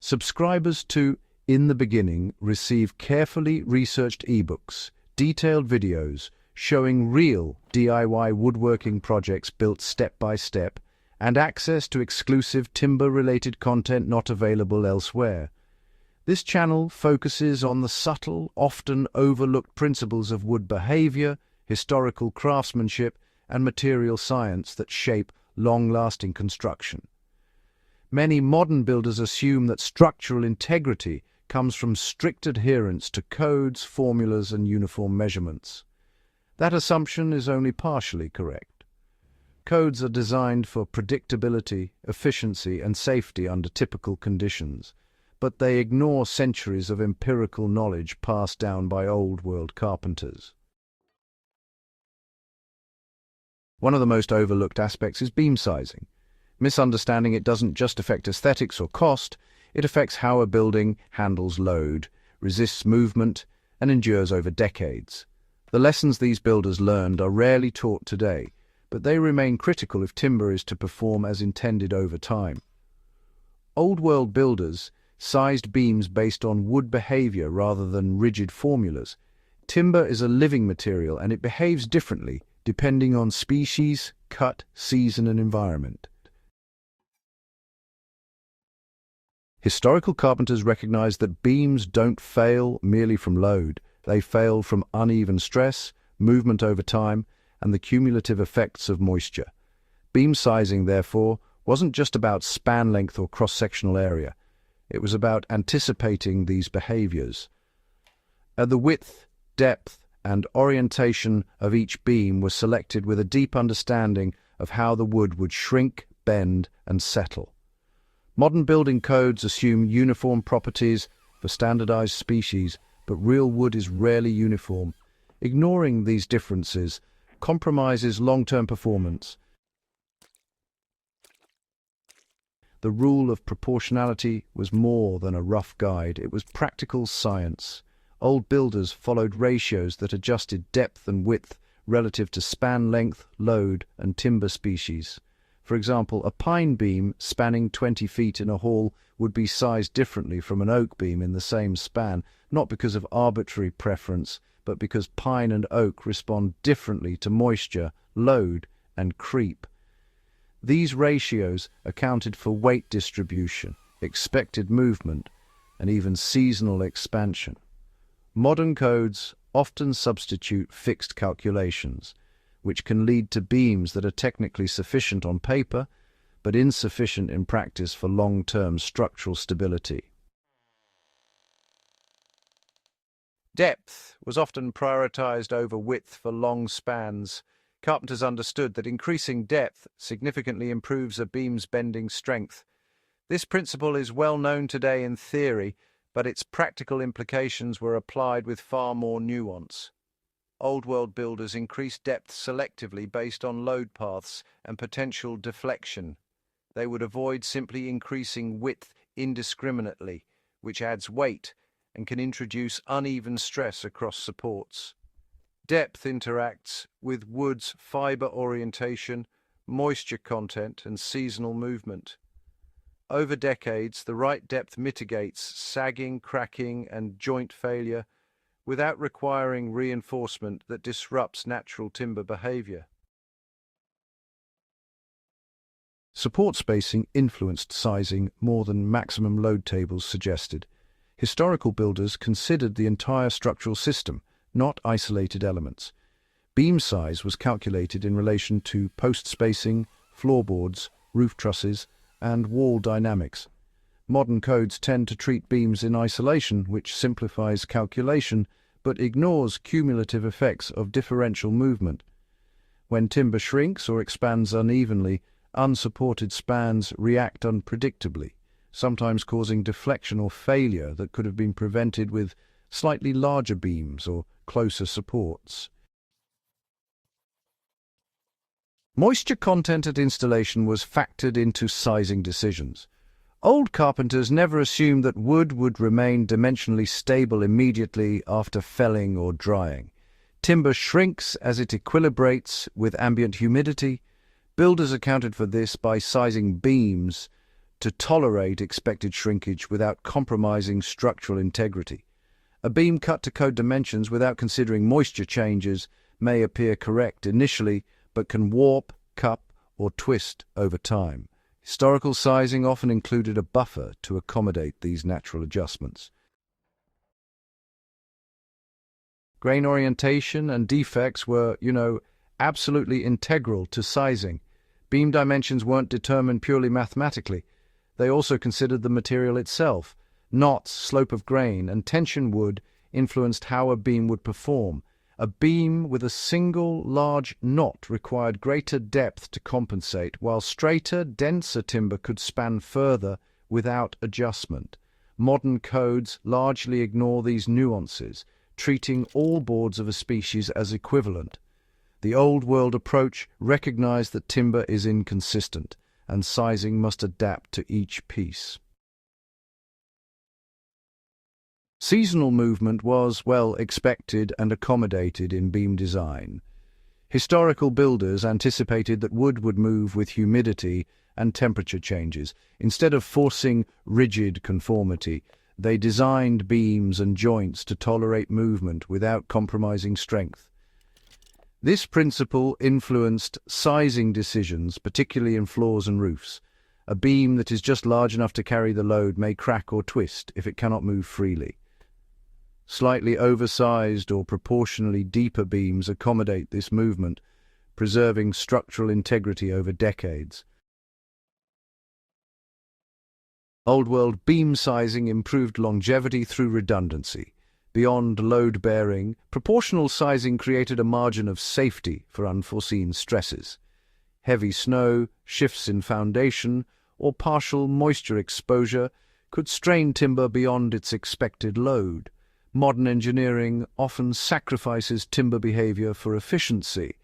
Subscribers to In the Beginning receive carefully researched ebooks, detailed videos showing real DIY woodworking projects built step by step, and access to exclusive timber-related content not available elsewhere. This channel focuses on the subtle, often overlooked principles of wood behavior, historical craftsmanship, and material science that shape long-lasting construction. Many modern builders assume that structural integrity comes from strict adherence to codes, formulas, and uniform measurements. That assumption is only partially correct. Codes are designed for predictability, efficiency, and safety under typical conditions, but they ignore centuries of empirical knowledge passed down by old-world carpenters. One of the most overlooked aspects is beam sizing. Misunderstanding it doesn't just affect aesthetics or cost, it affects how a building handles load, resists movement, and endures over decades. The lessons these builders learned are rarely taught today, but they remain critical if timber is to perform as intended over time. Old-world builders sized beams based on wood behavior rather than rigid formulas. Timber is a living material and it behaves differently depending on species, cut, season, and environment. Historical carpenters recognized that beams don't fail merely from load. They fail from uneven stress, movement over time, and the cumulative effects of moisture. Beam sizing, therefore, wasn't just about span length or cross-sectional area. It was about anticipating these behaviors. The width, depth, and orientation of each beam was selected with a deep understanding of how the wood would shrink, bend, and settle. Modern building codes assume uniform properties for standardized species, but real wood is rarely uniform. Ignoring these differences compromises long-term performance. The rule of proportionality was more than a rough guide, it was practical science. Old builders followed ratios that adjusted depth and width relative to span length, load, and timber species. For example, a pine beam spanning 20 feet in a hall would be sized differently from an oak beam in the same span, not because of arbitrary preference, but because pine and oak respond differently to moisture, load, and creep. These ratios accounted for weight distribution, expected movement, and even seasonal expansion. Modern codes often substitute fixed calculations, which can lead to beams that are technically sufficient on paper, but insufficient in practice for long-term structural stability. Depth was often prioritized over width for long spans. Carpenters understood that increasing depth significantly improves a beam's bending strength. This principle is well known today in theory, but its practical implications were applied with far more nuance. Old-world builders increased depth selectively based on load paths and potential deflection. They would avoid simply increasing width indiscriminately, which adds weight and can introduce uneven stress across supports. Depth interacts with wood's fiber orientation, moisture content, and seasonal movement. Over decades, the right depth mitigates sagging, cracking, and joint failure without requiring reinforcement that disrupts natural timber behavior. Support spacing influenced sizing more than maximum load tables suggested. Historical builders considered the entire structural system, not isolated elements. Beam size was calculated in relation to post spacing, floorboards, roof trusses, and wall dynamics. Modern codes tend to treat beams in isolation, which simplifies calculation but ignores cumulative effects of differential movement. When timber shrinks or expands unevenly, unsupported spans react unpredictably, sometimes causing deflection or failure that could have been prevented with slightly larger beams or closer supports. Moisture content at installation was factored into sizing decisions. Old carpenters never assumed that wood would remain dimensionally stable immediately after felling or drying. Timber shrinks as it equilibrates with ambient humidity. Builders accounted for this by sizing beams to tolerate expected shrinkage without compromising structural integrity. A beam cut to code dimensions without considering moisture changes may appear correct initially, but can warp, cup, or twist over time. Historical sizing often included a buffer to accommodate these natural adjustments. Grain orientation and defects were, absolutely integral to sizing. Beam dimensions weren't determined purely mathematically. They also considered the material itself. Knots, slope of grain, and tension wood influenced how a beam would perform. A beam with a single large knot required greater depth to compensate, while straighter, denser timber could span further without adjustment. Modern codes largely ignore these nuances, treating all boards of a species as equivalent. The Old World approach recognized that timber is inconsistent, and sizing must adapt to each piece. Seasonal movement was, expected and accommodated in beam design. Historical builders anticipated that wood would move with humidity and temperature changes. Instead of forcing rigid conformity, they designed beams and joints to tolerate movement without compromising strength. This principle influenced sizing decisions, particularly in floors and roofs. A beam that is just large enough to carry the load may crack or twist if it cannot move freely. Slightly oversized or proportionally deeper beams accommodate this movement, preserving structural integrity over decades. Old World beam sizing improved longevity through redundancy. Beyond load bearing, proportional sizing created a margin of safety for unforeseen stresses. Heavy snow, shifts in foundation, or partial moisture exposure could strain timber beyond its expected load. Modern engineering often sacrifices timber behavior for efficiency.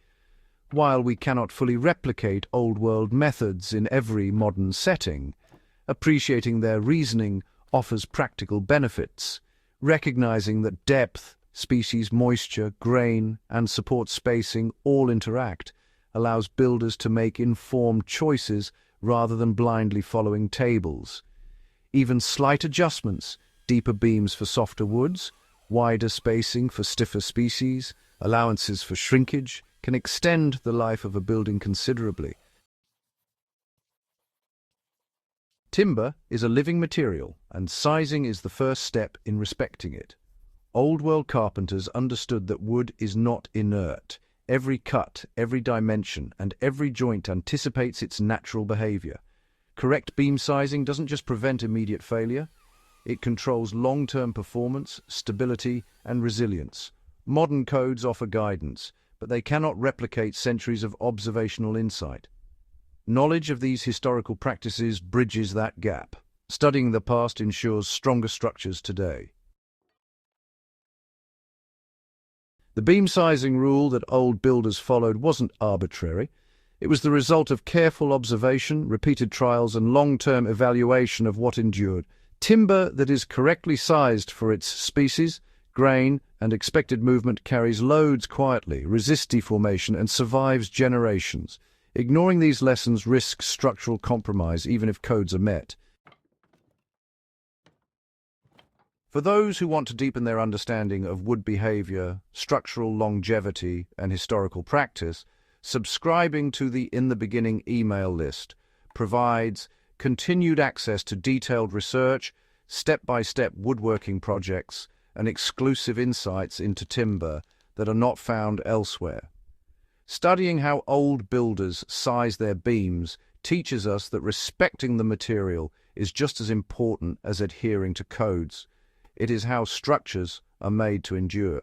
While we cannot fully replicate Old World methods in every modern setting, appreciating their reasoning offers practical benefits. Recognizing that depth, species moisture, grain, and support spacing all interact allows builders to make informed choices rather than blindly following tables. Even slight adjustments, deeper beams for softer woods, wider spacing for stiffer species, allowances for shrinkage, can extend the life of a building considerably. Timber is a living material, and sizing is the first step in respecting it. Old World carpenters understood that wood is not inert. Every cut, every dimension, and every joint anticipates its natural behavior. Correct beam sizing doesn't just prevent immediate failure, it controls long-term performance, stability, and resilience. Modern codes offer guidance, but they cannot replicate centuries of observational insight. Knowledge of these historical practices bridges that gap. Studying the past ensures stronger structures today. The beam sizing rule that old builders followed wasn't arbitrary. It was the result of careful observation, repeated trials, and long-term evaluation of what endured. Timber that is correctly sized for its species, grain, and expected movement carries loads quietly, resists deformation, and survives generations. Ignoring these lessons risks structural compromise even if codes are met. For those who want to deepen their understanding of wood behavior, structural longevity, and historical practice, subscribing to the In the Beginning email list provides continued access to detailed research, step-by-step woodworking projects, and exclusive insights into timber that are not found elsewhere. Studying how old builders size their beams teaches us that respecting the material is just as important as adhering to codes. It is how structures are made to endure.